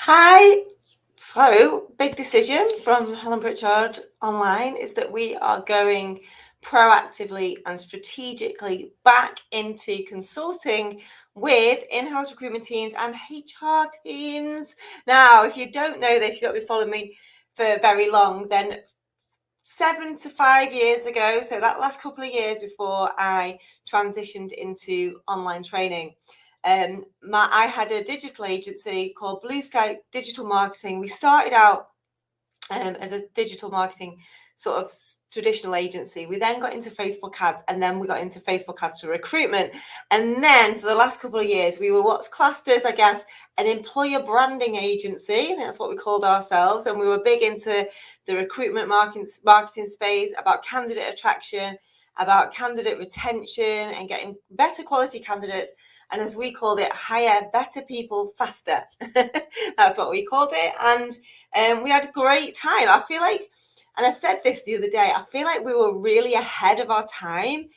Hi. So, big decision from Helen Pritchard online is that we are going proactively and strategically back into consulting with in-house recruitment teams and HR teams. Now, if you don't know this, you've not been following me for very long, then 7 to 5 years ago, so that last couple of years before I transitioned into online training, I had a digital agency called Blue Sky Digital Marketing. We started out as a digital marketing sort of traditional agency. We then got into Facebook ads, and then we got into Facebook ads for recruitment. And then for the last couple of years, we were what's classed as, I guess, an employer branding agency. I think that's what we called ourselves. And we were big into the recruitment marketing space, about candidate attraction, about candidate retention, and getting better quality candidates. And as we called it, hire better people faster. That's what we called it. And we had a great time. I feel like, and I said this the other day, I feel like we were really ahead of our time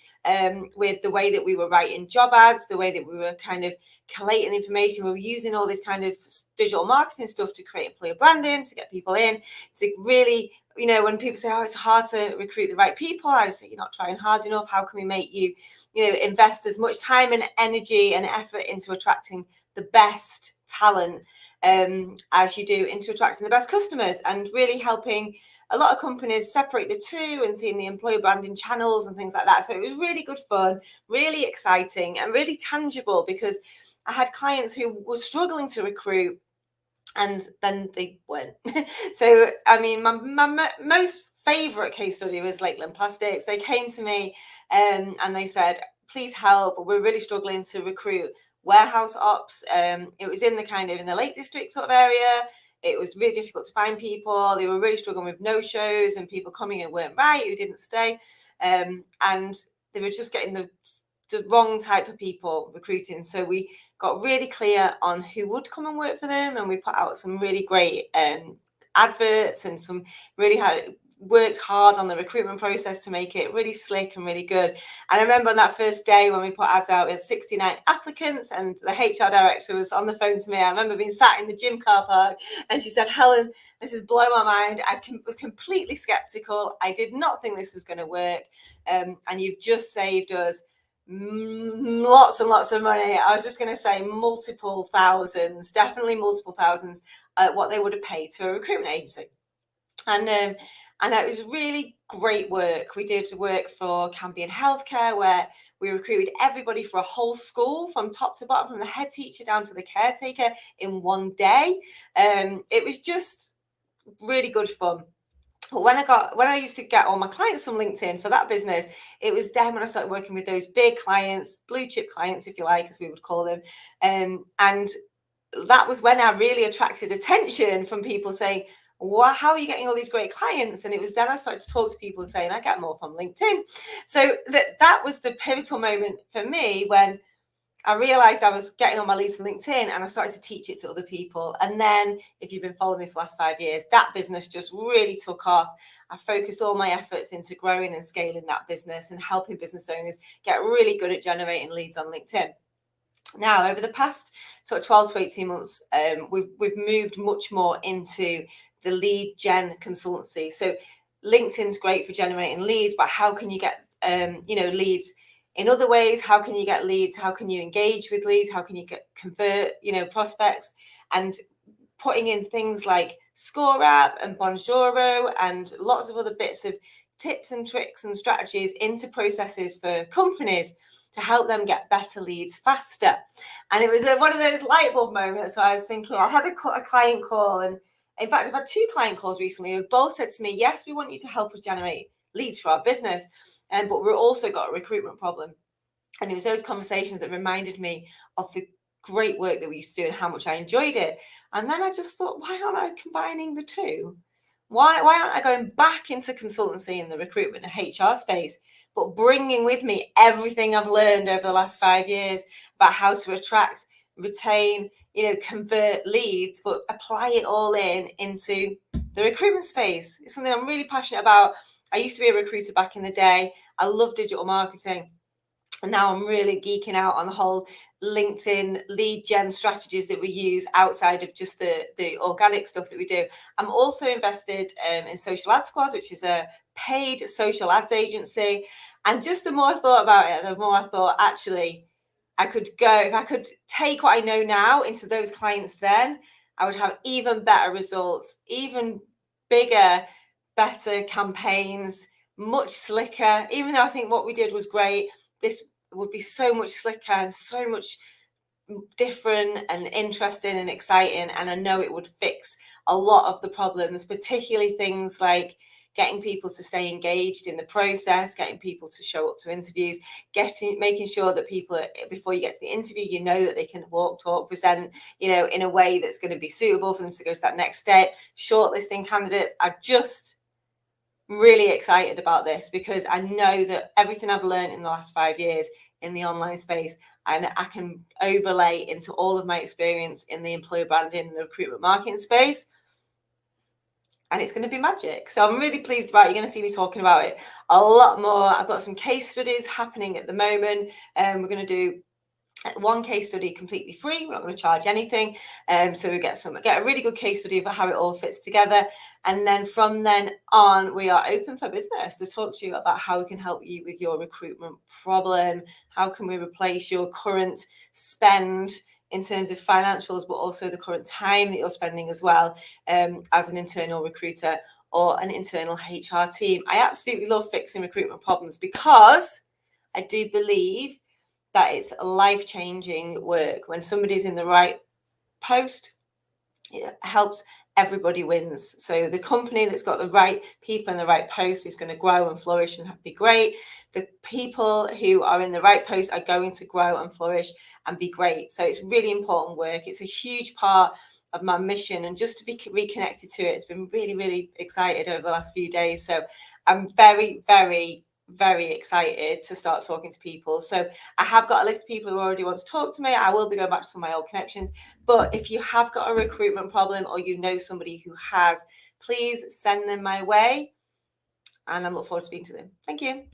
with the way that we were writing job ads, the way that we were kind of collating information. We were using all this kind of digital marketing stuff to create employer branding, to get people in, to really, when people say, oh, it's hard to recruit the right people, I would say, you're not trying hard enough. How can we make you, invest as much time and energy and effort into attracting the best talent as you do into attracting the best customers, and really helping a lot of companies separate the two and seeing the employer branding channels and things like that. So it was really good fun, really exciting, and really tangible, because I had clients who were struggling to recruit and then they weren't. So, I mean, my most favorite case study was Lakeland Plastics. They came to me and they said, please help. We're really struggling to recruit warehouse ops. It was in the Lake District sort of area. It was really difficult to find people. They were really struggling with no-shows and people coming and weren't right, who didn't stay. And they were just getting the wrong type of people recruiting. So we got really clear on who would come and work for them, and we put out some really great adverts and some really worked hard on the recruitment process to make it really slick and really good. And I remember on that first day when we put ads out, we had 69 applicants, and the HR director was on the phone to me. I remember being sat in the gym car park, and she said, Helen, this has blown my mind. I was completely skeptical. I did not think this was going to work. And you've just saved us lots and lots of money. I was just going to say multiple thousands, definitely multiple thousands, what they would have paid to a recruitment agency. And it was really great work. We did work for Cambion Healthcare, where we recruited everybody for a whole school from top to bottom, from the head teacher down to the caretaker, in one day. It was just really good fun. But when I used to get all my clients from LinkedIn for that business, it was then when I started working with those big clients, blue chip clients, if you like, as we would call them. And that was when I really attracted attention from people saying, how are you getting all these great clients? And it was then I started to talk to people and saying, I get more from LinkedIn. So that was the pivotal moment for me, when I realized I was getting all my leads from LinkedIn, and I started to teach it to other people. And then, if you've been following me for the last 5 years, that business just really took off. I focused all my efforts into growing and scaling that business and helping business owners get really good at generating leads on LinkedIn. Now, over the past sort of 12 to 18 months, we've moved much more into the lead gen consultancy. So LinkedIn's great for generating leads, but how can you get leads in other ways? How can you get leads? How can you engage with leads? How can you convert prospects? And putting in things like Score App and Bonjoro and lots of other bits of tips and tricks and strategies into processes for companies to help them get better leads faster. And it was one of those light bulb moments where I was thinking, I had a client call, and in fact, I've had 2 client calls recently who both said to me, yes, we want you to help us generate leads for our business, but we've also got a recruitment problem. And it was those conversations that reminded me of the great work that we used to do and how much I enjoyed it. And then I just thought, why aren't I combining the two? Why aren't I going back into consultancy in the recruitment and HR space, but bringing with me everything I've learned over the last 5 years about how to attract, retain, convert leads, but apply it all into the recruitment space? It's something I'm really passionate about. I used to be a recruiter back in the day. I love digital marketing. And now I'm really geeking out on the whole LinkedIn lead gen strategies that we use outside of just the organic stuff that we do. I'm also invested in Social Ad Squads, which is a paid social ads agency. And just the more I thought about it, the more I thought, actually, I could go, if I could take what I know now into those clients then, I would have even better results, even bigger, better campaigns, much slicker. Even though I think what we did was great, this would be so much slicker and so much different and interesting and exciting. And I know it would fix a lot of the problems, particularly things like getting people to stay engaged in the process, getting people to show up to interviews, making sure that people, before you get to the interview, you know that they can walk, talk, present, in a way that's going to be suitable for them to go to that next step. Shortlisting candidates. I'm just really excited about this because I know that everything I've learned in the last 5 years in the online space, and I can overlay into all of my experience in the employer branding and the recruitment marketing space. And it's going to be magic. So I'm really pleased about it. You're going to see me talking about it a lot more. I've got some case studies happening at the moment. We're going to do one case study completely free. We're not going to charge anything. So we get a really good case study of how it all fits together. And then from then on, we are open for business to talk to you about how we can help you with your recruitment problem. How can we replace your current spend in terms of financials, but also the current time that you're spending as well, as an internal recruiter or an internal HR team. I absolutely love fixing recruitment problems because I do believe that it's life-changing work. When somebody's in the right post, it helps, everybody wins. So the company that's got the right people in the right post is going to grow and flourish and be great. The people who are in the right post are going to grow and flourish and be great. So it's really important work. It's a huge part of my mission, and just to be reconnected to it, it's been really, really excited over the last few days. So I'm very, very, very excited to start talking to people. So I have got a list of people who already want to talk to me. I will be going back to some of my old connections. But if you have got a recruitment problem or you know somebody who has, please send them my way. And I look forward to speaking to them. Thank you.